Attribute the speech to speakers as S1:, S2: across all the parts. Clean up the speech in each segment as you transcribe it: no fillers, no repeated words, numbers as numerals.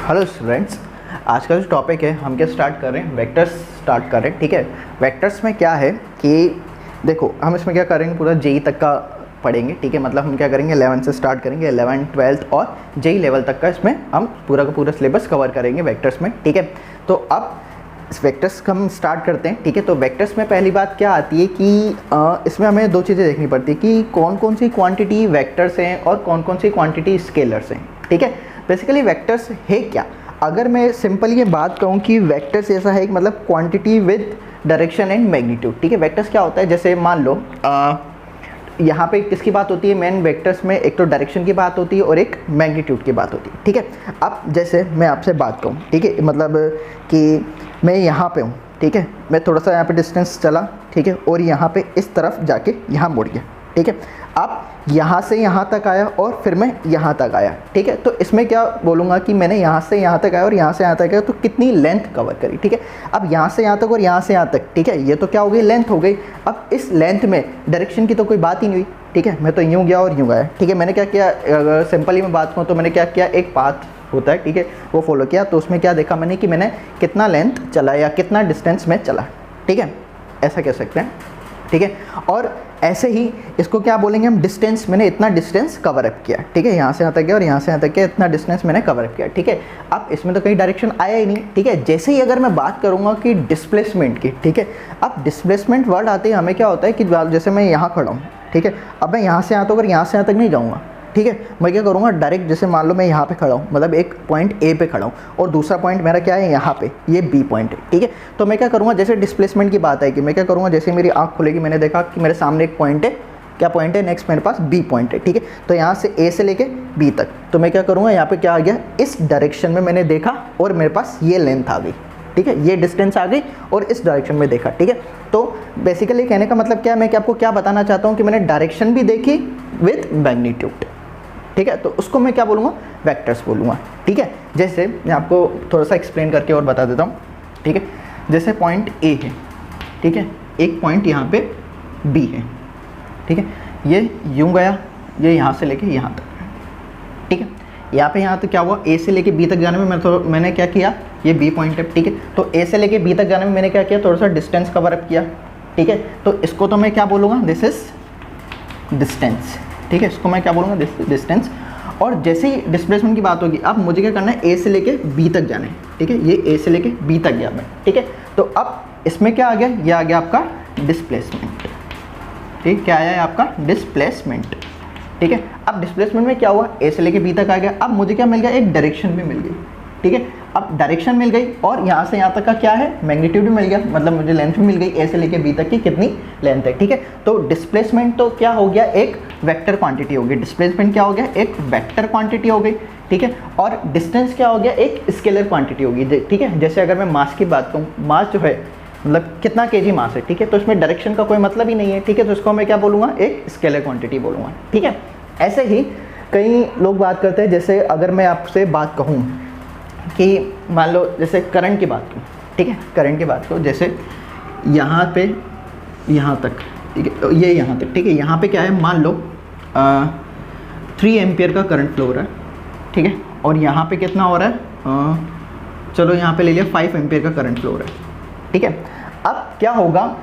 S1: Hello students, आज का जो टॉपिक है हम क्या स्टार्ट कर रहे हैं, वेक्टर्स स्टार्ट कर रहे हैं। ठीक है, वेक्टर्स में क्या है कि देखो हम इसमें क्या करेंगे, पूरा जेई तक का पढ़ेंगे। ठीक है, मतलब हम क्या करेंगे 11 से स्टार्ट करेंगे, 11, 12 और जेई लेवल तक का इसमें हम पूरा का पूरा सिलेबस कवर करेंगे वेक्टर्स में। ठीक है, तो अब इस वेक्टर्स का हम स्टार्ट करते हैं। ठीक है, तो वेक्टर्स में पहली बात क्या आती है कि इसमें हमें दो चीज़ें देखनी पड़ती है कि कौन कौन सी क्वांटिटी वेक्टर्स हैं और कौन कौन सी क्वांटिटी स्केलर्स हैं। ठीक है, बेसिकली वेक्टर्स है क्या, अगर मैं सिंपल ये बात कहूँ कि वेक्टर्स ऐसा है कि मतलब quantity with direction and magnitude. ठीक है, वेक्टर्स क्या होता है, जैसे मान लो यहाँ पे किसकी बात होती है, मेन वेक्टर्स में एक तो डायरेक्शन की बात होती है और एक मैग्नीट्यूड की बात होती है। ठीक है, अब जैसे मैं आपसे बात कहूँ, ठीक है, मतलब कि मैं यहाँ पे हूँ, ठीक है, मैं थोड़ा सा यहाँ पे डिस्टेंस चला, ठीक है, और यहाँ पे इस तरफ जाके यहाँ मुड़ गया। ठीक है, अब यहाँ से यहाँ तक आया और फिर मैं यहाँ तक आया। ठीक है, तो इसमें क्या बोलूँगा कि मैंने यहाँ से यहाँ तक आया और यहाँ से यहाँ तक आया, तो कितनी लेंथ कवर करी। ठीक है, अब यहाँ से यहाँ तक और यहाँ से यहाँ तक, ठीक है, ये तो क्या हो गई, लेंथ हो गई। अब इस लेंथ में डायरेक्शन की तो कोई बात ही नहीं हुई। ठीक है, मैं तो यूँ गया और यूँ गया। ठीक है, मैंने क्या किया, अगर सिंपली मैं बात कहूँ तो मैंने क्या किया, एक पाथ होता है, ठीक है, वो फॉलो किया। तो उसमें क्या देखा मैंने कि मैंने कितना लेंथ चला या कितना डिस्टेंस में चला। ठीक है, ऐसा कह सकते हैं। ठीक है, और ऐसे ही इसको क्या बोलेंगे हम, डिस्टेंस, मैंने इतना डिस्टेंस कवर अप किया। ठीक है, यहाँ से यहाँ तक गया और यहाँ से यहाँ तक गया, इतना डिस्टेंस मैंने कवर अप किया। ठीक है, अब इसमें तो कहीं डायरेक्शन आया ही नहीं। ठीक है, जैसे ही अगर मैं बात करूँगा कि डिस्प्लेसमेंट की, ठीक है, अब डिस्प्लेसमेंट वर्ड आते ही हमें क्या होता है कि जैसे मैं यहाँ खड़ा हूँ, ठीक है, अब मैं यहाँ से यहाँ तक और यहाँ से यहाँ तक नहीं जाऊँगा। ठीक है, मैं क्या करूँगा, डायरेक्ट जैसे मान लो मैं यहाँ पे खड़ा हूँ, मतलब एक पॉइंट ए पे खड़ा हूँ और दूसरा पॉइंट मेरा क्या है, यहाँ पे, ये बी पॉइंट है। ठीक है, तो मैं क्या करूँगा, जैसे डिस्प्लेसमेंट की बात है कि मैं क्या करूँगा, जैसे मेरी आँख खुलेगी, मैंने देखा कि मेरे सामने एक पॉइंट है, क्या पॉइंट है, नेक्स्ट मेरे पास बी पॉइंट है। ठीक है, तो यहाँ से ए से लेके बी तक, तो मैं क्या करूँगा, यहाँ पे क्या आ गया, इस डायरेक्शन में मैंने देखा और मेरे पास ये लेंथ आ गई। ठीक है, ये डिस्टेंस आ गई और इस डायरेक्शन में देखा। ठीक है, तो बेसिकली कहने का मतलब क्या है, मैं क्या आपको क्या बताना चाहता हूँ कि मैंने डायरेक्शन भी देखी विद मैग्नीट्यूड। ठीक है, तो उसको मैं क्या बोलूँगा, वेक्टर्स बोलूँगा। ठीक है, जैसे मैं आपको थोड़ा सा एक्सप्लेन करके और बता देता हूँ। ठीक है, जैसे पॉइंट ए है, ठीक है, एक पॉइंट यहाँ पे बी है। ठीक है, ये यूँ गया, ये यहाँ से लेके यहाँ तक। ठीक है, यहाँ तक क्या हुआ, ए से लेके बी तक जाने में मैंने क्या किया, ये बी पॉइंट है। ठीक है, तो ए से लेके बी तक जाने में मैंने क्या किया, थोड़ा सा डिस्टेंस कवर अप किया। ठीक है, तो इसको तो मैं क्या बोलूँगा, दिस इज डिस्टेंस। ठीक है, इसको मैं क्या बोलूँगा, डिस्टेंस। और जैसे ही डिस्प्लेसमेंट की बात होगी, अब मुझे क्या करना है, ए से लेके बी तक जाना है। ठीक है, ये ए से लेके बी तक गया मैं। ठीक है, तो अब इसमें क्या आ गया, ये आ गया आपका डिस्प्लेसमेंट। ठीक, क्या आया है आपका, डिस्प्लेसमेंट। ठीक है, अब डिस्प्लेसमेंट में क्या हुआ, ए से लेके बी तक आ गया। अब मुझे क्या मिल गया, एक डायरेक्शन भी मिल गई। ठीक है, अब डायरेक्शन मिल गई और यहाँ से यहाँ तक का क्या है, मैग्नीट्यूड भी मिल गया, मतलब मुझे लेंथ भी मिल गई, ए से लेके बी तक की कितनी लेंथ है। ठीक है, तो डिस्प्लेसमेंट तो क्या हो गया, एक वेक्टर क्वांटिटी हो गई। डिस्प्लेसमेंट क्या हो गया, एक वेक्टर क्वांटिटी हो गई। ठीक है, और डिस्टेंस क्या हो गया, एक स्केलर क्वांटिटी होगी। ठीक है, जैसे अगर मैं मास की बात करूँ, मास जो है मतलब कितना केजी मास है, ठीक है, तो इसमें डायरेक्शन का कोई मतलब ही नहीं है। ठीक है, तो इसको मैं क्या बोलूँगा, एक स्केलर क्वांटिटी बोलूँगा। ठीक है, ऐसे ही कई लोग बात करते हैं, जैसे अगर मैं आपसे बात कहूँ कि मान लो जैसे करंट की बात करूँ, ठीक है, करंट की बात करूँ, जैसे यहाँ पे यहाँ तक, ठीक है, ये यहाँ तक, ठीक है, यहाँ पे क्या है, मान लो 3 एम्पियर का करंट फ्लो हो रहा है। ठीक है, और यहाँ पे कितना हो रहा है, चलो यहाँ पे ले लिया 5 एम्पियर का करंट फ्लो हो रहा है। ठीक है, अब क्या होगा,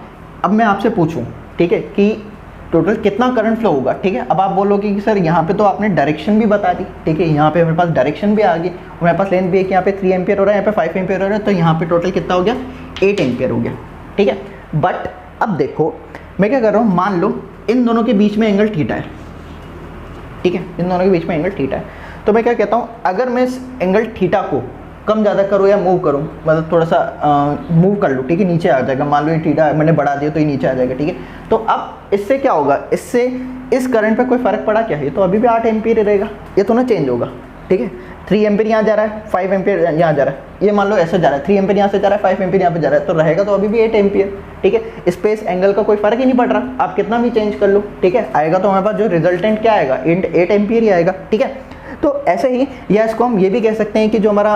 S1: अब मैं आपसे पूछूं, ठीक है, कि टोटल कितना करंट फ्लो होगा। ठीक है, अब आप बोलोगे कि सर यहाँ पे तो आपने डायरेक्शन भी बता दी। ठीक है, यहाँ पे मेरे पास डायरेक्शन भी आ गई और मेरे पास लेंथ भी है कि यहाँ पे 3 एम्पियर हो रहा है, यहाँ पे 5 एम्पियर हो रहा है, तो यहाँ पे टोटल कितना हो गया, 8 एम्पियर हो गया। ठीक है, बट अब देखो मैं क्या कर रहा हूँ, मान लो इन दोनों के बीच में एंगल थीटा है। ठीक है, इन दोनों के बीच में एंगल थीटा है, तो मैं क्या कहता हूँ, अगर मैं इस एंगल थीटा को कम ज़्यादा करूँ या मूव करूँ, मतलब थोड़ा सा मूव कर लूँ, ठीक है, नीचे आ जाएगा, मान लो ये थीटा मैंने बढ़ा दिया तो ये नीचे आ जाएगा। ठीक है, तो अब इससे क्या होगा, इससे इस करंट पे कोई फ़र्क पड़ा क्या, ये तो अभी भी 8 एम्पियर रहेगा, ये तो ना चेंज होगा। ठीक है, 3 एम्पियर यहाँ जा रहा है, 5 एम्पियर यहाँ जा रहा है, ये मान लो ऐसे जा रहा है, 3 एम्पियर यहाँ से जा रहा है, 5 एम्पियर यहाँ पे जा रहा है, तो रहेगा तो अभी भी 8 एम्पियर। ठीक है, स्पेस एंगल का कोई फ़र्क ही नहीं पड़ रहा, आप कितना भी चेंज कर लो। ठीक है, आएगा तो हमारे पास जो रिजल्टेंट क्या आएगा, 8 एम्पियर ही आएगा। ठीक है, तो ऐसे ही या इसको हम ये भी कह सकते हैं कि जो हमारा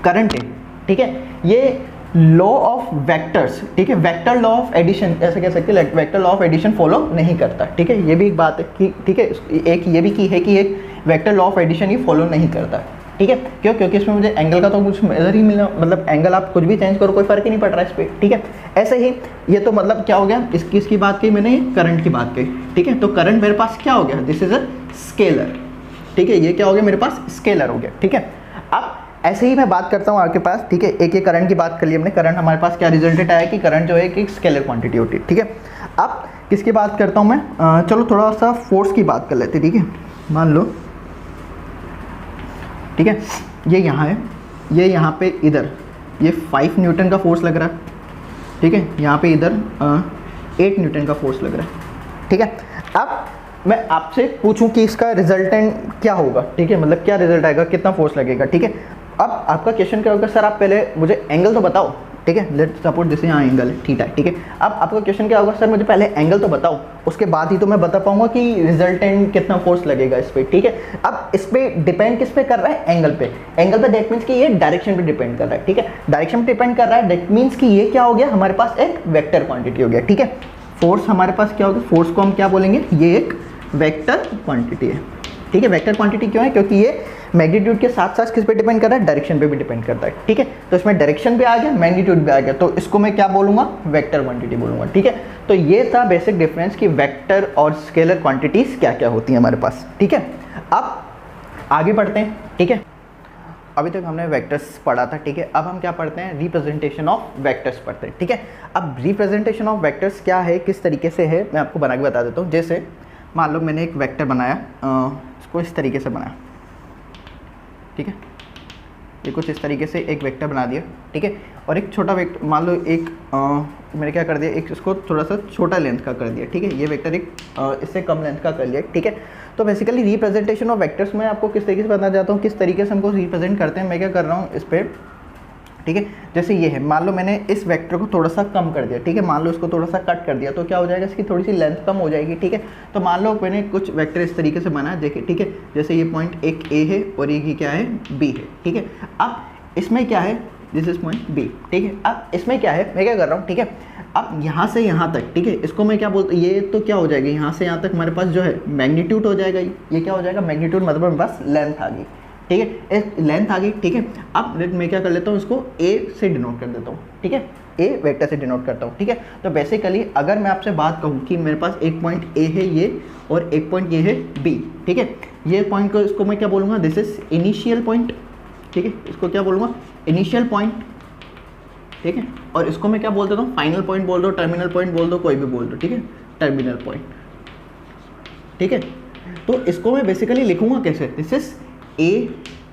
S1: करंट है, ठीक है, ये लॉ ऑफ वेक्टर्स, ठीक है, वेक्टर लॉ ऑफ एडिशन ऐसे कह सकते हैं, vector law of addition follow नहीं करता। ठीक है, ये भी एक बात है कि ठीक है, एक ये भी की है कि एक वेक्टर लॉ ऑफ एडिशन ही फॉलो नहीं करता। ठीक है। क्यों? क्योंकि इसमें मुझे एंगल का तो कुछ मेजर ही मिला, मतलब एंगल आप कुछ भी चेंज करो कोई फर्क ही नहीं पड़ रहा है इस पर, ठीक है। ऐसे ही ये तो मतलब क्या हो गया, इसकी बात की मैंने, करंट की बात कही, ठीक है। तो करंट मेरे पास क्या हो गया, दिस इज अ स्केलर, ठीक है। ये क्या हो गया मेरे पास, स्केलर हो गया, ठीक है। अब ऐसे ही मैं बात करता हूँ आपके पास, ठीक है। एक करंट की बात कर ली हमने, करंट हमारे पास क्या रिजल्टेड आया कि करंट जो है कि स्केलर क्वांटिटी होती है, ठीक है। अब किसकी बात करता हूँ मैं, चलो थोड़ा सा फोर्स की बात कर लेते हैं, ठीक है। मान लो, ठीक है, ये यहाँ है, ये यहाँ पे इधर ये 5 न्यूटन का फोर्स लग रहा है, ठीक है। यहाँ पे इधर 8 न्यूटन का फोर्स लग रहा है, ठीक है। अब मैं आपसे पूछूं कि इसका रिजल्टेंट क्या होगा, ठीक है, मतलब क्या रिजल्ट आएगा, कितना फोर्स लगेगा, ठीक है। अब आपका क्वेश्चन क्या होगा, सर आप पहले मुझे एंगल तो बताओ, ठीक है। लेट सपोज जैसे यहाँ एंगल है, ठीक है, ठीक है। अब आपका क्वेश्चन क्या होगा, सर मुझे पहले एंगल तो बताओ, उसके बाद ही तो मैं बता पाऊंगा कि रिजल्टेंट कितना फोर्स लगेगा इस पर, ठीक है। अब इस पर डिपेंड किस पे कर रहा है, एंगल पे। एंगल पे दैट मीन्स कि ये डायरेक्शन पे डिपेंड कर रहा है, ठीक है। डायरेक्शन पे डिपेंड कर रहा है, दैट मीन्स कि ये क्या हो गया, हमारे पास एक वेक्टर क्वांटिटी हो गया, ठीक है। फोर्स हमारे पास क्या होगा, फोर्स को हम क्या बोलेंगे, ये एक वेक्टर क्वांटिटी है, ठीक है। वेक्टर क्वांटिटी क्यों है, क्योंकि ये मैग्नीट्यूड के साथ साथ किस पे डिपेंड कर रहा है, डायरेक्शन पे भी डिपेंड करता है, ठीक है। तो इसमें डायरेक्शन भी आ गया, मैग्नीट्यूड भी आ गया, तो इसको मैं क्या बोलूंगा, वेक्टर क्वांटिटी बोलूंगा, ठीक है। तो ये था बेसिक डिफरेंस कि वेक्टर और स्केलर क्वांटिटीज क्या क्या होती हैं हमारे पास, ठीक है। अब आगे बढ़ते हैं, ठीक है। अभी तक हमने वेक्टर्स पढ़ा था, ठीक है। अब हम क्या पढ़ते हैं, रिप्रेजेंटेशन ऑफ वेक्टर्स पढ़ते हैं, ठीक है। अब रिप्रेजेंटेशन ऑफ वेक्टर्स क्या है, किस तरीके से है, मैं आपको बना के बता देता हूँ। जैसे मान लो मैंने एक वेक्टर बनाया, इसको इस तरीके से बनाया, ठीक है। ये कुछ इस तरीके से एक वेक्टर बना दिया, ठीक है। और एक छोटा वेक्टर, मान लो एक मैंने क्या कर दिया, एक इसको थोड़ा सा छोटा लेंथ का कर दिया, ठीक है। ये वेक्टर एक इससे कम लेंथ का कर लिया, ठीक है। तो बेसिकली रिप्रेजेंटेशन ऑफ वेक्टर्स में आपको किस तरीके से बताना चाहता हूँ, किस तरीके से हमको रिप्रेजेंट करते हैं। मैं क्या कर रहा हूँ इस पर, ठीक है। जैसे ये है, मान लो मैंने इस वेक्टर को थोड़ा सा कम कर दिया, ठीक है। मान लो इसको थोड़ा सा कट कर दिया, तो क्या हो जाएगा, इसकी थोड़ी सी लेंथ कम हो जाएगी, ठीक है। तो मान लो मैंने कुछ वेक्टर इस तरीके से बनाया, देखिए, ठीक है। जैसे ये पॉइंट एक ए है और ये क्या है, बी है, ठीक है। अब इसमें क्या है, दिस इज पॉइंट बी, ठीक है। अब इसमें क्या है, मैं क्या कर रहा हूँ, ठीक है। अब यहाँ से यहाँ तक, ठीक है, इसको मैं क्या बोलता हूँ, ये तो क्या हो जाएगा, यहाँ से यहाँ तक हमारे पास जो है मैग्नीट्यूड हो जाएगा, ये क्या हो जाएगा, मैग्नीट्यूड, मतलब हमारे पास लेंथ आ गई, ठीक है। एक लेंथ आ गई, ठीक है। अब मैं क्या कर लेता हूँ, इसको ए से डिनोट कर देता हूँ, ठीक है। ए वेक्टर से डिनोट करता हूँ, ठीक है। तो बेसिकली अगर मैं आपसे बात कहूँ कि मेरे पास एक पॉइंट ए है ये, और एक पॉइंट ये है बी, ठीक है। ये पॉइंट को, इसको मैं क्या बोलूँगा, दिस इज इनिशियल पॉइंट, ठीक है। इसको क्या बोलूँगा, इनिशियल पॉइंट, ठीक है। और इसको मैं क्या बोल देता हूँ, फाइनल पॉइंट बोल दो, टर्मिनल पॉइंट बोल दो, कोई भी बोल दो, ठीक है, टर्मिनल पॉइंट, ठीक है। तो इसको मैं बेसिकली लिखूंगा कैसे, this is a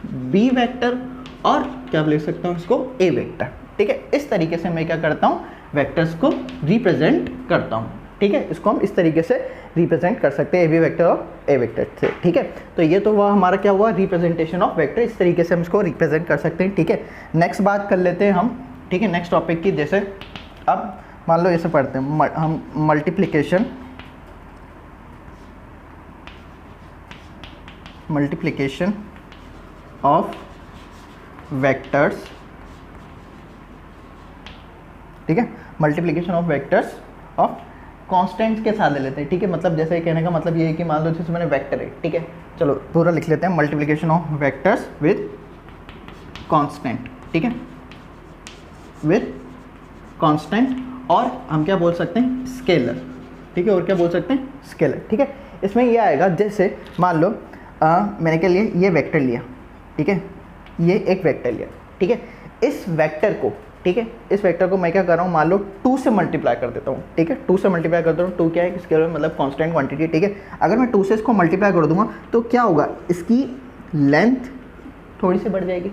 S1: b vector, और क्या लिख सकता हूँ इसको, ए वेक्टर, ठीक है। इस तरीके से मैं क्या करता हूँ, वेक्टर्स को रिप्रेजेंट करता हूँ, ठीक है। इसको हम इस तरीके से रिप्रेजेंट कर सकते हैं, ए बी वेक्टर और ए वेक्टर से, ठीक है। तो ये तो वह हमारा क्या हुआ, रिप्रेजेंटेशन ऑफ वेक्टर, इस तरीके से हम इसको रिप्रेजेंट कर सकते हैं, ठीक है। नेक्स्ट बात कर लेते हैं हम, ठीक है, नेक्स्ट टॉपिक की। जैसे अब मान लो ऐसे पढ़ते हैं हम, मल्टीप्लिकेशन ऑफ वेक्टर्स, ठीक है। Multiplication of vectors of constants के साथ ले लेते हैं, ठीक है। मतलब जैसे कहने का मतलब ये है कि मान लो जैसे मैंने वेक्टर है, ठीक है। चलो पूरा लिख लेते हैं, multiplication of vectors with constant, ठीक है, विद कांस्टेंट, और हम क्या बोल सकते हैं, स्केलर, ठीक है। और क्या बोल सकते हैं, स्केलर, ठीक है। इसमें ये आएगा, जैसे मान लो मैंने क्या लिया, ये वेक्टर लिया, ठीक है, ये एक वेक्टर लिया, ठीक है। इस वेक्टर को, ठीक है, इस वेक्टर को मैं क्या कर रहा हूँ, मान लो 2 से मल्टीप्लाई कर देता हूँ, ठीक है। 2 से मल्टीप्लाई करता हूँ, 2 क्या है, स्केलर मतलब कांस्टेंट क्वांटिटी, ठीक है। अगर मैं 2 से इसको मल्टीप्लाई कर दूंगा तो क्या होगा, इसकी लेंथ थोड़ी सी बढ़ जाएगी,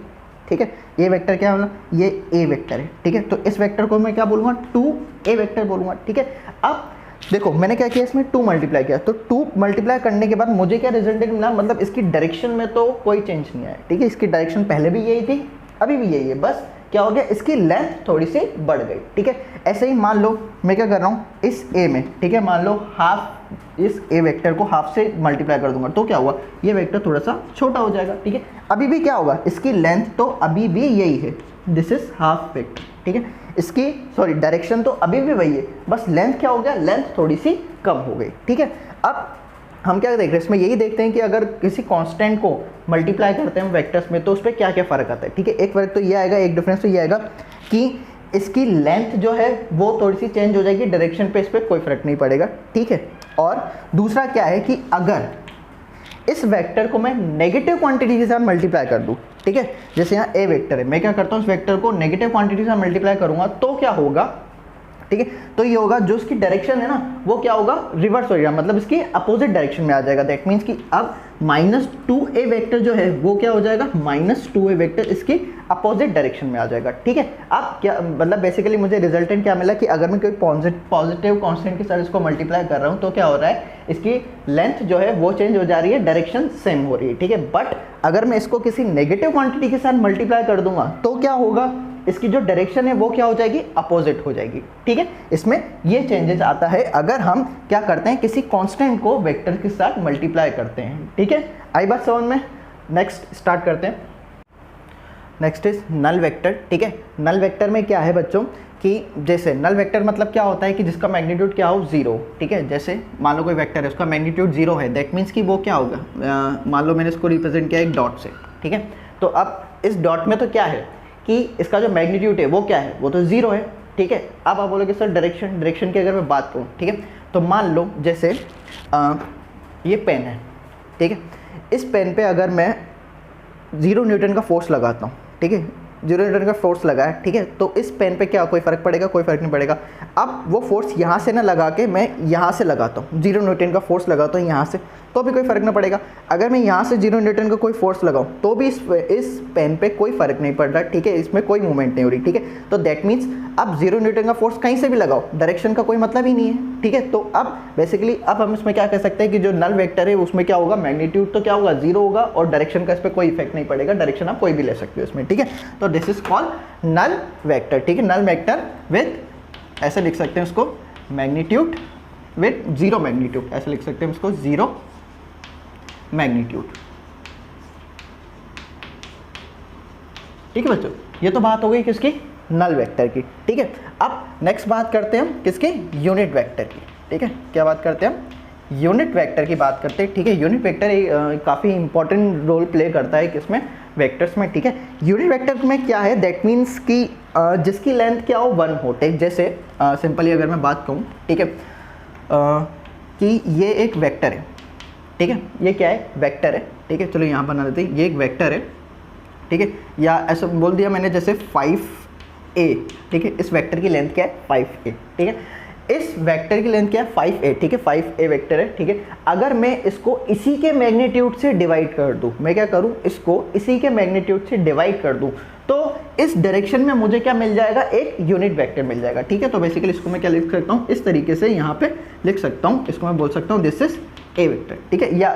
S1: ठीक है। ये वेक्टर क्या है, ये ए वेक्टर है, ठीक है। तो इस वेक्टर को मैं क्या बोलूँगा, 2a वेक्टर बोलूँगा, ठीक है। अब देखो मैंने क्या किया, इसमें 2 मल्टीप्लाई किया, तो 2 मल्टीप्लाई करने के बाद मुझे क्या रिजल्टेंट मिला, मतलब इसकी डायरेक्शन में तो कोई चेंज नहीं आया, ठीक है। इसकी डायरेक्शन पहले भी यही थी, अभी भी यही है, बस क्या हो गया, इसकी लेंथ थोड़ी सी बढ़ गई, ठीक है। ऐसे ही मान लो मैं क्या कर रहा हूँ, इस ए में, ठीक है, मान लो हाफ, इस ए वेक्टर को हाफ से मल्टीप्लाई कर दूंगा, तो क्या हुआ, ये वेक्टर थोड़ा सा छोटा हो जाएगा, ठीक है। अभी भी क्या होगा, इसकी लेंथ तो अभी भी यही है, दिस इज हाफ वेक्टर, ठीक है। इसकी सॉरी डायरेक्शन तो अभी भी वही है, बस लेंथ क्या हो गया, लेंथ थोड़ी सी कम हो गई, ठीक है। अब हम क्या देख रहे हैं इसमें, यही देखते हैं कि अगर किसी कांस्टेंट को मल्टीप्लाई करते हैं हम वेक्टर्स में तो उस पर क्या क्या फ़र्क आता है, ठीक है। एक फ़र्क तो ये आएगा, एक डिफरेंस तो ये आएगा कि इसकी लेंथ जो है वो थोड़ी सी चेंज हो जाएगी, डायरेक्शन पे इस पर कोई फ़र्क नहीं पड़ेगा, ठीक है। और दूसरा क्या है कि अगर इस वेक्टर को मैं नेगेटिव क्वांटिटी के साथ मल्टीप्लाई कर दूँ, ठीक है, जैसे यहाँ ए वेक्टर है, मैं क्या करता हूँ इस वेक्टर को नेगेटिव क्वांटिटी से मल्टीप्लाई करूँगा तो क्या होगा, ठीक है, तो ये होगा जो इसकी डायरेक्शन है ना वो क्या होगा, रिवर्स हो जाएगा, मतलब इसकी अपोजिट डायरेक्शन में आ जाएगा। दैट मीन्स कि अब -2a वेक्टर जो है वो क्या हो जाएगा, -2a वेक्टर इसकी अपोजिट डायरेक्शन में आ जाएगा, ठीक है। अब क्या मतलब बेसिकली मुझे रिजल्टेंट क्या मिला कि अगर मैं कोई पॉजिटिव कांस्टेंट के साथ इसको मल्टीप्लाई कर रहा हूँ तो क्या हो रहा है, इसकी लेंथ जो है वो चेंज हो जा रही है, डायरेक्शन सेम हो रही है, ठीक है। बट अगर मैं इसको किसी नेगेटिव क्वांटिटी के साथ मल्टीप्लाई कर दूंगा तो क्या होगा, इसकी जो डायरेक्शन है वो क्या हो जाएगी, अपोजिट हो जाएगी, ठीक है। इसमें ये चेंजेस आता है अगर हम क्या करते हैं, किसी कांस्टेंट को वेक्टर के साथ मल्टीप्लाई करते हैं, ठीक है। आई बात समझ में। नेक्स्ट स्टार्ट करते हैं। नेक्स्ट इज नल वेक्टर, ठीक है। नल वेक्टर में क्या है बच्चों कि जैसे नल वेक्टर मतलब क्या होता है कि जिसका मैग्नीट्यूड क्या हो, 0, ठीक है। जैसे मान लो कोई वेक्टर है उसका मैग्नीट्यूड 0 है, दैट मीन्स कि वो क्या होगा, मान लो मैंने इसको रिप्रेजेंट किया एक डॉट से, ठीक है। तो अब इस डॉट में तो क्या है कि इसका जो मैग्नीट्यूड है वो क्या है, वो तो 0 है, ठीक है। अब आप बोलोगे सर डायरेक्शन की अगर मैं बात करूँ, ठीक है, तो मान लो जैसे ये पेन है, ठीक है। इस पेन पे अगर मैं 0 न्यूटन का फोर्स लगाता हूँ, ठीक है, 0 न्यूटन का फोर्स लगाया, ठीक है, तो इस पेन पे क्या कोई फ़र्क पड़ेगा, कोई फ़र्क नहीं पड़ेगा। अब वो फोर्स यहाँ से ना लगा के मैं यहाँ से लगाता हूँ, 0 न्यूटन का फोर्स लगाता हूँ यहाँ से, तो भी कोई फ़र्क ना पड़ेगा। अगर मैं यहाँ से 0 न्यूटन का कोई फोर्स लगाऊँ तो भी इस पेन पे कोई फ़र्क नहीं पड़ रहा, ठीक है, इसमें कोई मूवमेंट नहीं हो रही, ठीक है। तो दैट मीन्स अब 0 न्यूटन का फोर्स कहीं से भी लगाओ, डायरेक्शन का कोई मतलब ही नहीं है, ठीक है। तो अब बेसिकली अब हम इसमें क्या कह सकते हैं कि जो नल वेक्टर है उसमें क्या होगा, मैग्नीट्यूड तो क्या होगा, 0 होगा और डायरेक्शन का इस पर कोई इफेक्ट नहीं पड़ेगा, डायरेक्शन आप कोई भी ले सकते हो इसमें, ठीक है। तो this is called null vector, ठीक है। नल वेक्टर विथ, ऐसे लिख सकते हैं उसको, मैग्नीट्यूड विथ 0 मैग्नीट्यूड, ऐसे लिख सकते हैं उसको, 0 मैग्नीट्यूड, ठीक है बच्चों। ये तो बात हो गई किसकी, नल वेक्टर की, ठीक है। अब नेक्स्ट बात करते हैं हम किसके, यूनिट वेक्टर की, ठीक है। क्या बात करते हैं हम, यूनिट वेक्टर की बात करते हैं, ठीक है। यूनिट वेक्टर काफ़ी इंपॉर्टेंट रोल प्ले करता है किसमें, वेक्टर्स में, ठीक है। यूनिट वेक्टर में क्या है, दैट मीन्स कि जिसकी लेंथ क्या हो, 1 हो, ठीक। जैसे सिंपली अगर मैं बात कहूँ, ठीक है, कि ये एक वेक्टर है, ठीक है, ये क्या है, वेक्टर है, ठीक है। चलो यहाँ बना देते हैं, ये एक वेक्टर है, ठीक है, या ऐसा बोल दिया मैंने जैसे 5a, ठीक है। इस वेक्टर की लेंथ क्या है, 5a, ठीक है। इस वेक्टर की लेंथ क्या है, 5a, ठीक है, 5a वेक्टर है, ठीक है। अगर मैं इसको इसी के मैग्नीट्यूड से डिवाइड कर दूं, मैं क्या करूं, इसको इसी के मैग्नीट्यूड से डिवाइड कर दूं, तो इस डायरेक्शन में मुझे क्या मिल जाएगा, एक यूनिट वेक्टर मिल जाएगा, ठीक है। तो बेसिकली इसको मैं क्या लिख सकता हूँ, इस तरीके से यहाँ पे लिख सकता हूँ, इसको मैं बोल सकता हूँ दिस इज ए वेक्टर, ठीक है, या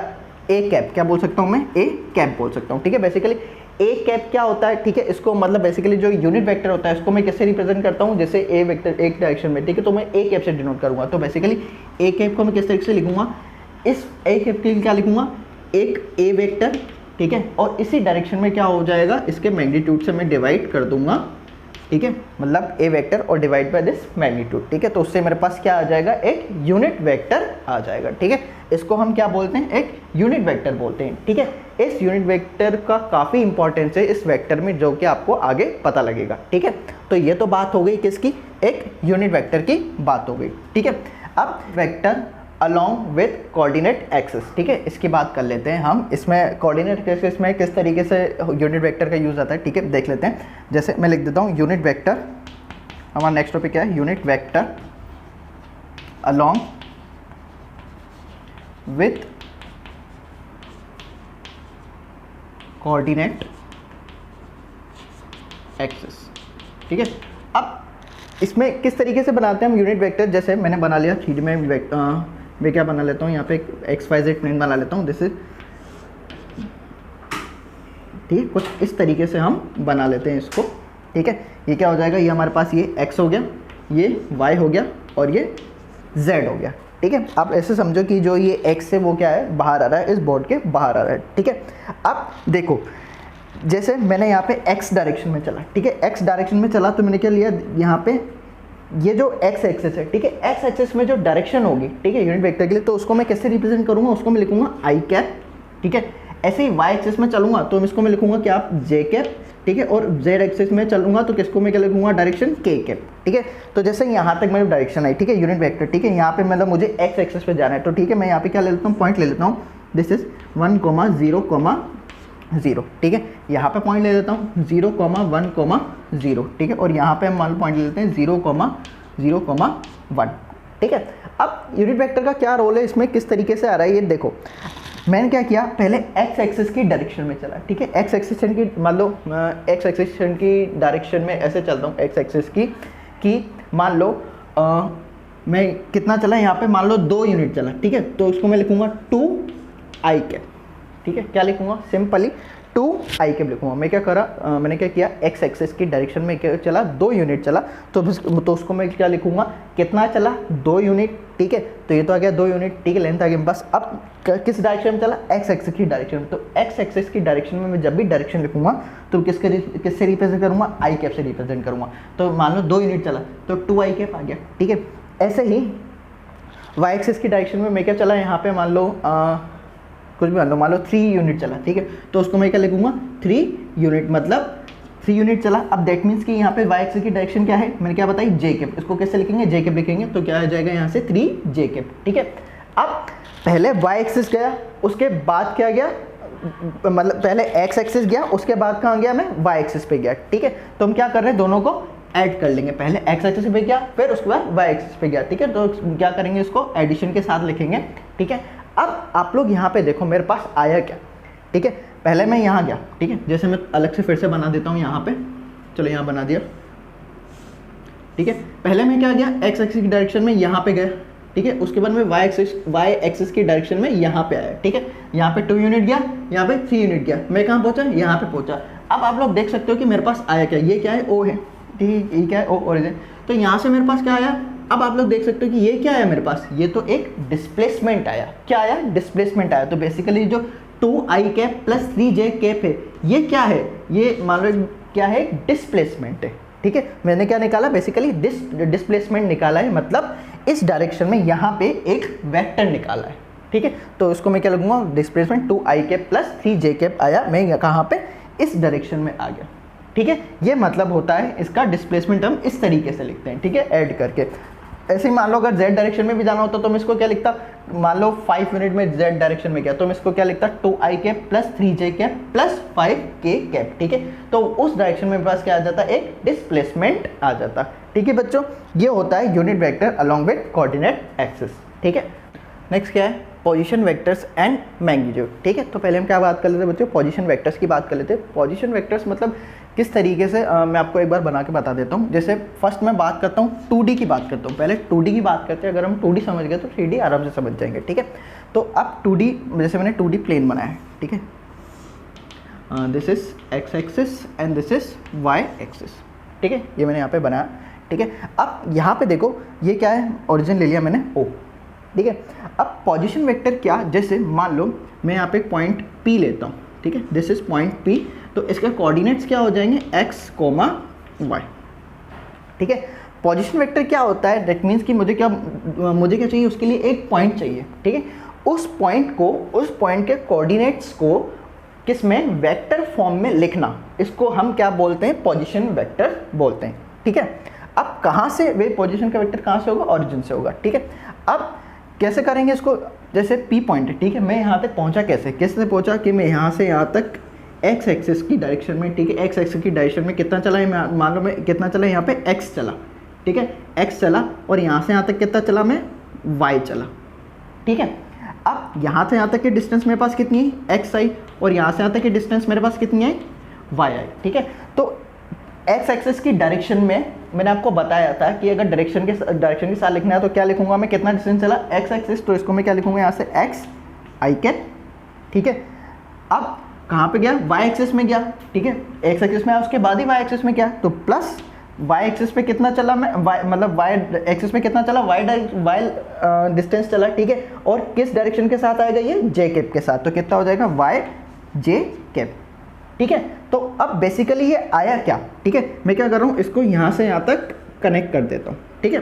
S1: ए कैप, क्या बोल सकता हूँ मैं, ए कैप बोल सकता हूँ, ठीक है। बेसिकली ए कैप क्या होता है, ठीक है, इसको मतलब बेसिकली जो यूनिट वेक्टर होता है इसको मैं कैसे रिप्रेजेंट करता हूँ, जैसे ए वेक्टर एक डायरेक्शन में, ठीक है, तो मैं ए कैप से डिनोट करूँगा। तो बेसिकली ए कैप को मैं किस तरीके से लिखूँगा, इस ए कैप के लिए क्या लिखूँगा, एक ए वेक्टर, ठीक है, और इसी डायरेक्शन में क्या हो जाएगा, इसके मैग्नीट्यूड से मैं डिवाइड कर दूंगा, ठीक है, मतलब ए वेक्टर और डिवाइड बाय दिस मैग्नीट्यूड, ठीक है। तो उससे मेरे पास क्या आ जाएगा, एक यूनिट वेक्टर आ जाएगा, ठीक है। इसको हम क्या बोलते हैं, एक यूनिट वेक्टर बोलते हैं, ठीक है। इस यूनिट वेक्टर का काफ़ी इंपॉर्टेंस है इस वेक्टर में, जो कि आपको आगे पता लगेगा, ठीक है। तो ये तो बात हो गई किसकी, एक यूनिट वेक्टर की बात हो गई, ठीक है। अब vector along with coordinate axis, ठीक है, इसकी बात कर लेते हैं हम। इसमें कोऑर्डिनेट एक्सिस में किस तरीके से यूनिट वेक्टर का यूज़ आता है, ठीक है, देख लेते हैं। जैसे मैं लिख देता हूँ यूनिट वेक्टर, हमारा नेक्स्ट टॉपिक क्या है, unit vector along with coordinate axis, ठीक है। अब इसमें किस तरीके से बनाते हैं हम यूनिट वेक्टर, जैसे मैंने बना लिया 3D में मैं क्या बना लेता हूँ, यहाँ पे एक XYZ प्लेन बना लेता हूँ, जैसे ठीक है, कुछ इस तरीके से हम बना लेते हैं इसको, ठीक है। ये क्या हो जाएगा, ये हमारे पास ये X हो गया, ये Y हो गया और ये Z हो गया, ठीक है। आप ऐसे समझो कि जो ये X है वो क्या है, बाहर आ रहा है, इस बोर्ड के बाहर आ रहा है, ठीक है। अब देखो जैसे मैंने यहाँ पे X डायरेक्शन में चला, ठीक है, X डायरेक्शन में चला तो मैंने क्या लिया, यहाँ पे ये जो एक्स एक्सिस है, ठीक है, एक्स एक्सिस में जो डायरेक्शन होगी, ठीक है, यूनिट वेक्टर के लिए, तो उसको मैं कैसे रिप्रेजेंट करूंगा, उसको मैं लिखूंगा आई कैप, ठीक है। ऐसे ही वाई एक्सिस में चलूंगा तो इसको मैं लिखूंगा क्या, जे कैप, ठीक है। और जेड एक्सिस में चलूंगा तो किसको मैं क्या लिखूंगा, डायरेक्शन के कैप, ठीक है। तो जैसे यहाँ तक मेरी डायरेक्शन आई, ठीक है, यूनिट वेक्टर, ठीक है, यहाँ पे मतलब मुझे एक्स एक्सिस पे जाना है, तो ठीक है, मैं यहाँ पे क्या ले लेता हूँ, पॉइंट ले लेता हूँ, दिस इज 1,0,0, ठीक है। यहाँ पे पॉइंट ले लेता हूँ 0,1,0, ठीक है। और यहाँ पे हम मान लो पॉइंट ले लेते हैं 0,0,1, ठीक है। अब यूनिट वेक्टर का क्या रोल है इसमें, किस तरीके से आ रहा है ये देखो। मैंने क्या किया, पहले एक्स एक्सिस की डायरेक्शन में चला, ठीक है। एक्स एक्सिस की मान लो एक्स एक्सिस की डायरेक्शन में ऐसे चलता हूँ, एक्स एक्सिस की मान लो मैं कितना चला, यहाँ पे मान लो 2 यूनिट चला, ठीक है। तो उसको मैं लिखूंगा 2 आई कैप, ठीक है। क्या लिखूंगा, सिंपली 2 आई कैप लिखूंगा। मैं क्या करा, मैंने क्या किया, एक्स एक्सिस की डायरेक्शन में क्या चला, 2 यूनिट चला, तो उसको मैं क्या लिखूंगा, कितना चला, 2 यूनिट, ठीक है। तो ये तो आ गया 2 यूनिट, ठीक है, लेंथ आ गया। बस अब किस डायरेक्शन में चला, एक्स एक्सिस की डायरेक्शन में। तो एक्स एक्सिस की डायरेक्शन में मैं जब भी डायरेक्शन लिखूंगा तो किससे रिप्रेजेंट करूंगा, आई कैप से रिप्रेजेंट करूंगा। तो मान लो 2 यूनिट चला तो 2 आई कैप आ गया, ठीक है। ऐसे ही वाई एक्सिस की डायरेक्शन में मैं क्या चला, यहाँ पे मान लो कुछ भी मान लो 3 यूनिट चला, ठीक है। तो उसको मैं क्या लिखूंगा, 3 यूनिट, मतलब 3 यूनिट चला। अब दैट मीन्स कि यहाँ पे वाई एक्सिस की डायरेक्शन क्या है, मैंने क्या बताई, जे कैप। इसको कैसे लिखेंगे, जे कैप लिखेंगे, तो क्या आ जाएगा यहाँ से 3 जे कैप, ठीक है। अब पहले वाई एक्सिस गया, उसके बाद क्या गया, मतलब पहले एक्स एक्सिस गया, उसके बाद कहाँ गया, मैं वाई एक्सिस पे गया, ठीक है। तो हम क्या कर रहे हैं, दोनों को ऐड कर लेंगे, पहले एक्स एक्सिस पे गया, फिर उसके बाद वाई एक्सिस पे गया, ठीक है। तो क्या करेंगे, इसको एडिशन के साथ लिखेंगे, ठीक है। अब आप लोग यहाँ पे देखो मेरे पास आया क्या, ठीक है। पहले मैं यहाँ गया, ठीक है, जैसे मैं अलग से फिर से बना देता हूँ यहाँ पे, चलो यहाँ बना दिया, ठीक है। पहले मैं क्या गया, एक्स एक्सिस की डायरेक्शन में यहाँ पे गया, ठीक है। उसके बाद में वाई एक्सिस की डायरेक्शन में यहाँ पे आया, ठीक है। यहाँ पे 2 यूनिट गया, यहाँ पे 3 यूनिट गया, मैं कहाँ पहुँचा, यहाँ पे पहुँचा। अब आप लोग देख सकते हो कि मेरे पास आया क्या, ये क्या है, ओ है, ठीक है, ये क्या है, ओ ओरिजिन। तो यहाँ से मेरे पास क्या आया, अब आप लोग देख सकते हो कि ये क्या आया मेरे पास, ये तो एक डिस्प्लेसमेंट आया, क्या आया, डिस्प्लेसमेंट आया। तो बेसिकली जो 2 आई कैप प्लस 3 जे कैप है, ये क्या है, ये मान लो क्या है, डिस्प्लेसमेंट है, ठीक है। मैंने क्या निकाला, बेसिकली डिस्प्लेसमेंट निकाला है, मतलब इस डायरेक्शन में यहाँ पे एक वेक्टर निकाला है, ठीक है। तो इसको मैं क्या लगूंगा, डिस्प्लेसमेंट 2 आई कैप प्लस 3 जे कैप आया, मैं कहाँ पे, इस डायरेक्शन में आ गया, ठीक है। ये मतलब होता है इसका डिस्प्लेसमेंट, हम इस तरीके से लिखते हैं, ठीक है, ऐड करके। ऐसे ही मान लो अगर z डायरेक्शन में भी जाना होता तो मैं इसको क्या लिखता, मान लो 5 यूनिट में z डायरेक्शन में गया तो मैं इसको क्या लिखता, 2 आई कैप प्लस 3 जे कैप प्लस 5 के कैप, ठीक है। तो उस डायरेक्शन में मेरे पास क्या आ जाता, एक डिस्प्लेसमेंट आ जाता, ठीक है बच्चों। ये होता है unit vector along with coordinate axis, ठीक है। नेक्स्ट क्या है, पोजीशन वेक्टर्स एंड मैग्नीट्यूड, ठीक है। तो पहले हम क्या बात कर लेते हैं बच्चों, पोजीशन वेक्टर्स की बात कर लेते हैं। पोजीशन वेक्टर्स मतलब किस तरीके से, मैं आपको एक बार बना के बता देता हूँ। जैसे फर्स्ट मैं बात करता हूँ 2D की बात करता हूँ, पहले 2D की बात करते हैं। अगर हम 2D समझ गए तो 3D आराम से समझ जाएंगे, ठीक है। तो अब 2D, जैसे मैंने 2D प्लेन बनाया है, ठीक है, this is x axis and this is y axis, ठीक है, ये मैंने यहाँ पे बनाया, ठीक है। अब यहाँ पे देखो ये क्या है, ओरिजिन ले लिया मैंने O, ठीक है। अब पोजीशन वेक्टर क्या, जैसे मान लो मैं यहाँ पे पॉइंट P लेता हूँ, ठीक है, दिस इज पॉइंट P, तो इसके कोऑर्डिनेट्स क्या हो जाएंगे, x, y, ठीक है। पोजीशन वेक्टर क्या होता है, दैट मीन्स कि मुझे क्या चाहिए, उसके लिए एक पॉइंट चाहिए, ठीक है। उस पॉइंट के कोऑर्डिनेट्स को किस में, वेक्टर फॉर्म में लिखना, इसको हम क्या बोलते हैं, पोजीशन वेक्टर बोलते हैं, ठीक है। अब कहाँ से वे पोजीशन का वेक्टर कहाँ से होगा, ऑरिजिन से होगा, ठीक है। अब कैसे करेंगे इसको, जैसे P पॉइंट है, ठीक है, मैं यहाँ तक पहुँचा कैसे पहुँचा कि मैं यहाँ से यहाँ तक एक्स एक्सिस की डायरेक्शन में, ठीक है, एक्स एक्सिस की डायरेक्शन में कितना चला है, मान लो मैं कितना चला, यहाँ पे एक्स चला, ठीक है, एक्स चला, और यहाँ से यहाँ तक कितना चला, मैं वाई चला, ठीक है। अब यहाँ से यहाँ तक की डिस्टेंस मेरे पास कितनी है, एक्स आई, और यहाँ से यहाँ तक की डिस्टेंस मेरे पास कितनी है, वाई आई, ठीक है। तो एक्स एक्सिस की डायरेक्शन में मैंने आपको बताया था कि अगर डायरेक्शन के साथ लिखना है तो क्या लिखूंगा मैं, कितना डिस्टेंस चला, एक्स एक्सिस, तो इसको मैं क्या लिखूंगा, यहाँ से एक्स आई कैप, ठीक है। अब कहाँ पे गया, वाई एक्सिस में गया, ठीक है, एक्स एक्सिस में आया, उसके बाद ही वाई एक्सिस में गया, तो प्लस वाई एक्सिस पे कितना चला मैं, मतलब वाई एक्सिस में कितना चला, वाई डिस्टेंस चला, ठीक है। और किस डायरेक्शन के साथ आएगा ये, जे कैप के साथ, तो कितना हो जाएगा, वाई जे कैप, ठीक है। तो अब बेसिकली ये आया क्या, ठीक है, मैं क्या कर रहा हूँ, इसको यहाँ से यहाँ तक कनेक्ट कर देता हूँ, ठीक ठीक है।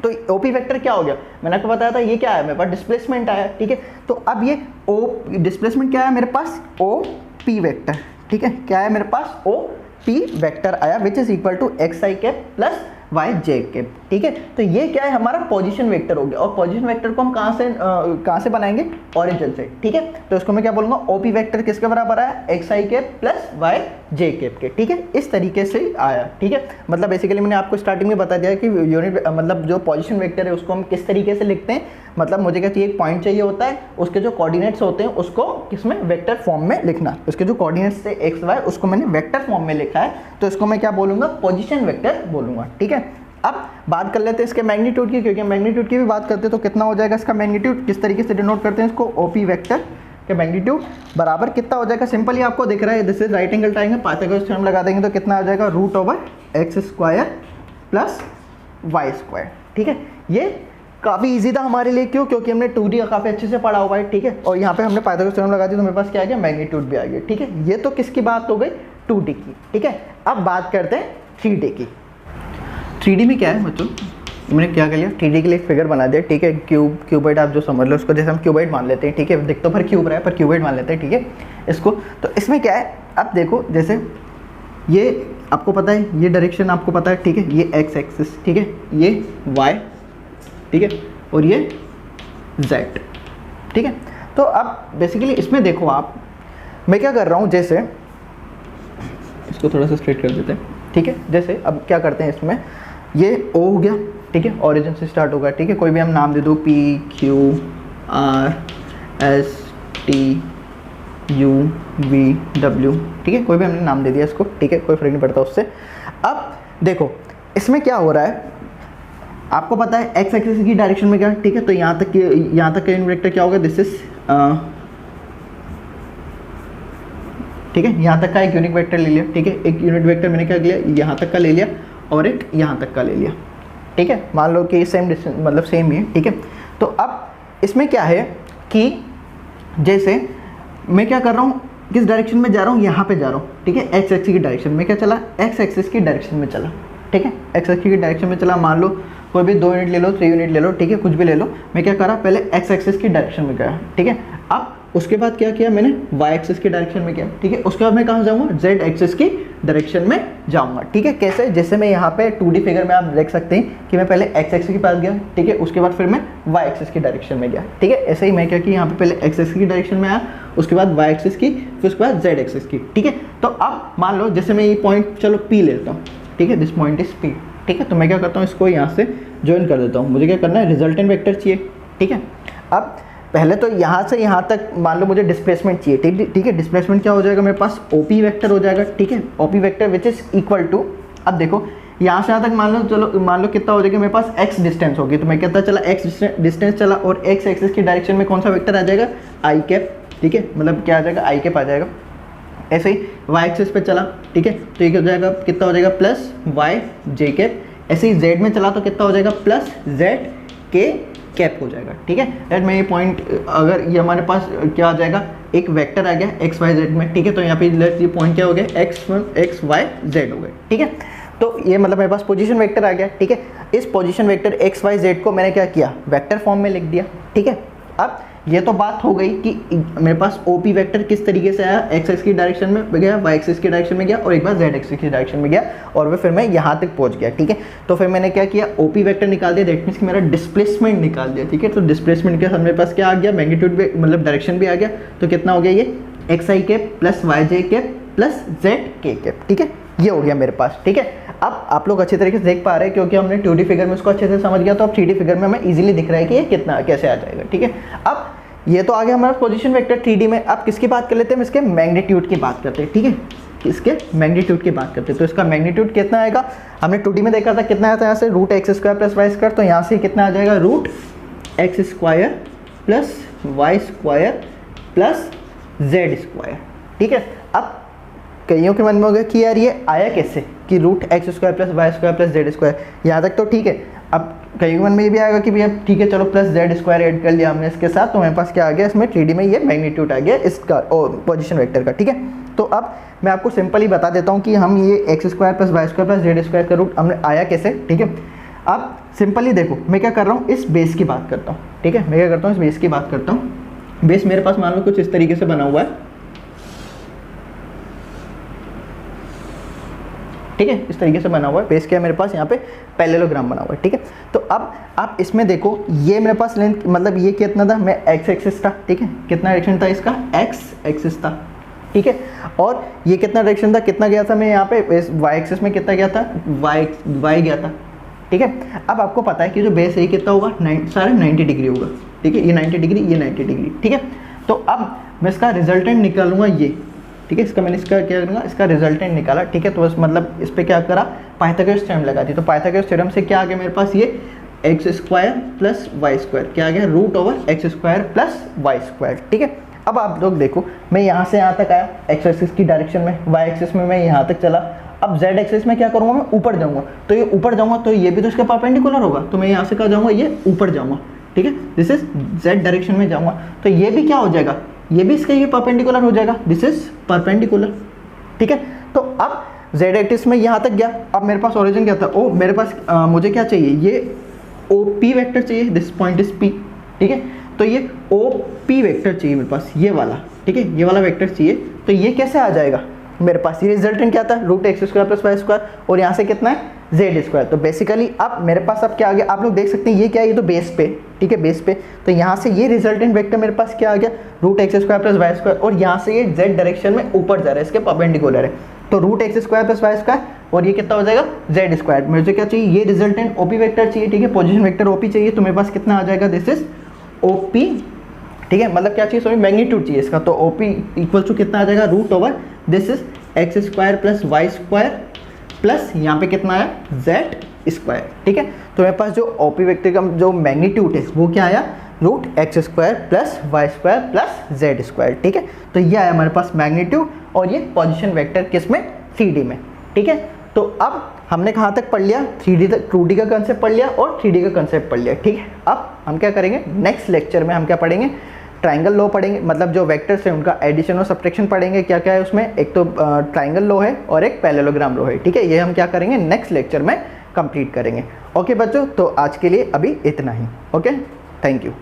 S1: तो ओपी वेक्टर क्या हो गया, मैंने आपको बताया था ये क्या है, मेरे पास डिस्प्लेसमेंट आया, ठीक है। तो अब ये ओ डिस्प्लेसमेंट क्या है मेरे पास, ओ पी वेक्टर, ठीक है। क्या है मेरे पास, ओ पी वेक्टर आया which is equal to x i cap plus y j cap, ठीक है। तो ये क्या है, हमारा पोजीशन वेक्टर हो गया, और पोजीशन वेक्टर को हम कहाँ से बनाएंगे, ओरिजिन से, ठीक है। तो इसको मैं क्या बोलूँगा, ओपी वेक्टर किसके बराबर आया, x i cap plus y j cap के, ठीक है। इस तरीके से आया, ठीक है। मतलब बेसिकली मैंने आपको स्टार्टिंग में बता दिया कि यूनिट मतलब जो पोजीशन वेक्टर है उसको हम किस तरीके से लिखते हैं। मतलब मुझे क्या चाहिए, एक पॉइंट चाहिए होता है, उसके जो कोऑर्डिनेट्स होते हैं उसको किसमें, वेक्टर फॉर्म में लिखना। उसके जो कोऑर्डिनेट्स थे एक्स वाई उसको मैंने वेक्टर फॉर्म में लिखा है, तो इसको मैं क्या बोलूँगा, पोजीशन वेक्टर बोलूँगा, ठीक है। अब बात कर लेते हैं इसके मैग्नीट्यूड की, क्योंकि मैग्नीट्यूड की भी बात करते हैं तो कितना हो जाएगा इसका मैग्नीट्यूड, किस तरीके से डिनोट करते हैं इसको, ओपी वेक्टर के मैग्नीट्यूड बराबर कितना हो जाएगा, सिंपल ही आपको दिख रहा है, this is right angle triangle, Pythagoras theorem लगा देंगे तो कितना आ जाएगा, root over x square plus y square, ठीक है। ये काफ़ी इजी था हमारे लिए, क्यों, क्योंकि हमने 2D का काफ़ी अच्छे से पढ़ा हुआ है, ठीक है। और यहाँ पे हमने पाइथागोरस थ्योरम लगा दी तो मेरे पास क्या आ गया, मैग्नीट्यूड भी आ गया, ठीक है। ये तो किसकी बात हो गई, 2D की, ठीक है। अब बात करते हैं 3D की। 3D में क्या है मतलब मैंने क्या कर लिया, 3D के लिए फिगर बना दिया, ठीक है। क्यूबॉइड आप जो समझ लो उसको, जैसे हम क्यूबॉइड मान लेते हैं, ठीक है। दिख तो पर क्यूब रहा है पर क्यूबॉइड मान लेते हैं, ठीक है इसको। तो इसमें क्या है, अब देखो जैसे ये आपको पता है, ये डायरेक्शन आपको पता है, ठीक है। ये एक्स एक्सिस, ठीक है, ये वाई, ठीक है, और ये जेड, ठीक है। तो अब बेसिकली इसमें देखो आप, मैं क्या कर रहा हूँ, जैसे इसको थोड़ा सा स्ट्रेट कर देते हैं, ठीक है। जैसे अब क्या करते हैं इसमें, ये ओ हो गया, ठीक है, ओरिजिन से स्टार्ट होगा, ठीक है। कोई भी हम नाम दे दो, P Q R S T U V W, ठीक है। कोई भी हमने नाम दे दिया इसको, ठीक है, कोई फर्क नहीं पड़ता उससे। अब देखो इसमें क्या हो रहा है, आपको पता है एक्स एक्सिस की डायरेक्शन में क्या, ठीक है। तो यहाँ तक का यूनिट वेक्टर क्या होगा, दिस इज ठीक है, यहाँ तक का एक यूनिट वेक्टर ले लिया, ठीक है। एक यूनिट वेक्टर मैंने क्या लिया, यहाँ तक का ले लिया और एक यहाँ तक का ले लिया, ठीक है। मान लो कि सेम डिस्टेंस मतलब सेम ही है, ठीक है। तो अब इसमें क्या है कि जैसे मैं क्या कर रहा हूँ, किस डायरेक्शन में जा रहा हूँ, यहाँ पे जा रहा हूँ, ठीक है। एक्स एक्सिस की डायरेक्शन में क्या चला, एक्स एक्सिस की डायरेक्शन में चला, ठीक है। एक्स एक्सिस की डायरेक्शन में चला, मान लो कोई भी 2 यूनिट ले लो, 3 यूनिट ले लो, ठीक है, कुछ भी ले लो। मैं क्या करा, पहले एक्स एक्सिस की डायरेक्शन में गया, ठीक है। अब उसके बाद क्या किया मैंने, वाई एक्सिस की डायरेक्शन में किया, ठीक है। उसके बाद मैं कहाँ जाऊँगा, जेड एक्सिस की डायरेक्शन में जाऊँगा, ठीक है। कैसे, जैसे मैं यहाँ पे 2D फिगर में आप देख सकते हैं कि मैं पहले एक्स एक्सिस के पास गया, ठीक है। उसके बाद फिर मैं वाई एक्सिस की डायरेक्शन में गया, ठीक है। ऐसे ही मैं क्या कि यहाँ पे पहले एक्स एक्सिस की डायरेक्शन में आया, उसके बाद वाई एक्सिस की, फिर उसके बाद जेड एक्सिस की, ठीक है। तो अब मान लो जैसे मैं ये पॉइंट चलो पी लेता हूँ, ठीक है, दिस पॉइंट इज पी, ठीक है। तो मैं क्या करता हूँ, इसको यहाँ से ज्वाइन कर देता हूँ। मुझे क्या करना है, रिजल्टेंट वेक्टर चाहिए, ठीक है। अब पहले तो यहाँ से यहाँ तक मान लो मुझे डिस्प्लेसमेंट चाहिए, ठीक है। डिस्प्लेसमेंट क्या हो जाएगा मेरे पास, ओपी वेक्टर हो जाएगा, ठीक है। OP vector which is equal to, अब देखो यहाँ से यहाँ तक मान लो, चलो मान लो कितना हो जाएगा मेरे पास, एक्स डिस्टेंस होगी। तो मैं कहता चला एक्स डिस्टेंस चला, और एक्स एक्सिस की डायरेक्शन में कौन सा वेक्टर आ जाएगा, आई कैप, ठीक है। मतलब क्या आ जाएगा, आई कैप आ जाएगा। ऐसे ही वाई एक्सिस पे चला, ठीक है, तो ये हो जाएगा, कितना हो जाएगा, प्लस वाई जे कैप। ऐसे ही जेड में चला तो कितना हो जाएगा, प्लस जेड के कैप हो जाएगा, ठीक है। लेट में ये पॉइंट, अगर ये हमारे पास क्या आ जाएगा, एक वेक्टर आ गया एक्स वाई जेड में, ठीक है। तो यहाँ पे लेट ये पॉइंट क्या हो गया, एक्स वाई जेड हो गए, ठीक है। तो ये मतलब मेरे पास पोजीशन वेक्टर आ गया, ठीक है। इस position vector x y z को मैंने क्या किया, वेक्टर फॉर्म में लिख दिया, ठीक है। अब ये तो बात हो गई कि मेरे पास ओपी वेक्टर किस तरीके से आया, एक्स एक्स की डायरेक्शन में गया, वाई एक्सिस की डायरेक्शन में गया, और एक बार जेड एक्सिस की डायरेक्शन में गया, और फिर मैं यहाँ तक पहुँच गया, ठीक है। तो फिर मैंने क्या किया, ओपी वेक्टर निकाल दिया, दैट मीन्स कि मेरा डिस्प्लेसमेंट निकाल दिया, ठीक है। तो डिस्प्लेसमेंट के साथ मेरे पास क्या आ गया, मैग्नीट्यूड भी मतलब डायरेक्शन भी आ गया। तो कितना हो गया, ये x i cap plus y j cap plus Z के कैप, ठीक है। ये हो गया मेरे पास, ठीक है। अब आप लोग अच्छे तरीके से देख पा रहे हैं क्योंकि हमने 2D फिगर में उसको अच्छे से समझ गया, तो अब 3D फिगर में हमें इजीली दिख रहा है कि ये कितना कैसे आ जाएगा, ठीक है। अब ये तो आ गया हमारा पोजीशन वेक्टर 3D में। अब किसकी बात कर लेते हैं, हम इसके मैग्नीट्यूड की बात करते हैं, ठीक है। इसके मैग्नीट्यूड की बात करते हैं, तो इसका मैग्नीट्यूड कितना आएगा, हमने 2D में देखा था कितना आया था, यहाँ से root x square plus y square. तो यहाँ से कितना आ जाएगा, root x square plus y square plus z square, ठीक है। अब कईयों के मन में हो गया कि यार ये आया कैसे, कि root x square plus y square plus z square, यहाँ तक तो ठीक है। अब कई मन में ये भी आएगा कि भैया ठीक है चलो प्लस जेड स्क्वायर ऐड कर लिया हमने इसके साथ, तो मेरे पास क्या आ गया, इसमें 3D में ये मैग्नीट्यूड आ गया इसका पोजीशन वेक्टर का, ठीक है। तो अब मैं आपको सिंपली बता देता हूँ कि हम ये x square plus y square plus z square का रूट हमने आया कैसे, ठीक है। अब सिंपली देखो मैं क्या कर रहा हूँ, इस बेस की बात करता हूँ, ठीक है। मैं क्या करता हूँ, इस बेस की बात करता हूँ। बेस मेरे पास मान लो कुछ इस तरीके से बना हुआ है, ठीक है, इस तरीके से बना हुआ है। बेस क्या है मेरे पास, यहाँ पे पैरेललोग्राम बना हुआ है, ठीक है। तो अब आप इसमें देखो, ये मेरे पास लेंथ मतलब ये कितना था, मैं एक्स एक्सिस था, ठीक है, कितना डायरेक्शन था इसका, एक्स एक्सिस था, ठीक है। और ये कितना डायरेक्शन था, कितना गया था मैं यहाँ पे इस वाई एक्सिस में, कितना गया था, वाई गया था, ठीक है। अब आपको पता है कि जो बेस है ये कितना होगा, सारे 90 डिग्री होगा, ठीक है, ये 90 डिग्री, ये 90 डिग्री, ठीक है। तो अब मैं इसका रिजल्टेंट निकालूंगा ये, ठीक है, इसका मैंने इसका क्या करूँगा, इसका रिजल्टेंट निकाला, ठीक है। तो बस मतलब इस पर क्या करा, पाइथागोरस थ्योरम लगा दी। तो पाइथागोरस थ्योरम से क्या आ गया मेरे पास, ये x square plus y square क्या आ गया, root over x square plus y square, ठीक है। अब आप लोग देखो, मैं यहाँ से यहाँ तक आया एक्स एक्सिस की डायरेक्शन में, वाई एक्सिस में मैं यहाँ तक चला। अब जेड एक्सिस में क्या करूँगा, मैं ऊपर जाऊँगा, तो ये ऊपर जाऊँगा तो ये भी तो इसका परपेंडिकुलर होगा, तो मैं यहाँ से कहाँ जाऊँगा, ये ऊपर जाऊँगा, ठीक है, दिस इज जेड डायरेक्शन में जाऊँगा, तो ये भी क्या हो जाएगा, ये भी इसका ये परपेंडिकुलर हो जाएगा, दिस इज परपेंडिकुलर, ठीक है। तो अब जेड एक्सिस में यहाँ तक गया। अब मेरे पास ओरिजिन क्या था, ओ मेरे पास मुझे क्या चाहिए, ये ओ पी वेक्टर चाहिए, दिस पॉइंट इज पी, ठीक है। तो ये ओ पी वेक्टर चाहिए मेरे पास, ये वाला, ठीक है, ये वाला वेक्टर चाहिए। तो ये कैसे आ जाएगा मेरे पास, ये रिजल्टेंट क्या था, root x square plus y square, और यहाँ से कितना है, जेड स्क्वायर। तो बेसिकली अब मेरे पास अब क्या आ गया, आप लोग देख सकते हैं ये क्या है, ये तो बेस पे, ठीक है, बेस पे। तो यहाँ से ये रिजल्टेंट वेक्टर मेरे पास क्या आ गया, root x square plus y square, और यहाँ से ये जेड डायरेक्शन में ऊपर जा रहा है, इसके परपेंडिकुलर है। तो root x square plus y square, और ये कितना हो जाएगा, जेड स्क्वायर। मुझे क्या चाहिए, ये रिजल्टेंट ओपी वेक्टर चाहिए, ठीक है, पोजीशन वेक्टर ओपी चाहिए। तो मेरे पास कितना आ जाएगा, दिस इज ओपी, ठीक है, मतलब क्या चाहिए, सॉरी मैग्नीट्यूड चाहिए इसका। तो ओपी इक्वल टू कितना आ जाएगा, root over this is x square plus y square plus यहाँ पे कितना आया, जेड स्क्वायर, ठीक है। तो मेरे पास जो ओपी वेक्टर का जो मैग्नीट्यूड है वो क्या आया, root x square plus y square plus z square, ठीक है। तो ये आया हमारे पास मैग्नीट्यूड, और ये पोजीशन वेक्टर किस में, 3D में, ठीक है। तो अब हमने कहाँ तक पढ़ लिया, 3D तक, 2D का कंसेप्ट पढ़ लिया और 3D का कंसेप्ट पढ़ लिया, ठीक है। अब हम क्या करेंगे, नेक्स्ट लेक्चर में हम क्या पढ़ेंगे, ट्राइंगल लॉ पढ़ेंगे, मतलब जो वेक्टर्स है उनका एडिशन और सब्ट्रैक्शन पढ़ेंगे, क्या क्या है उसमें, एक तो ट्राइंगल लॉ है और एक पैरेललोग्राम लॉ है, ठीक है। ये हम क्या करेंगे, नेक्स्ट लेक्चर में कंप्लीट करेंगे। ओके बच्चों, तो आज के लिए अभी इतना ही, ओके, थैंक यू।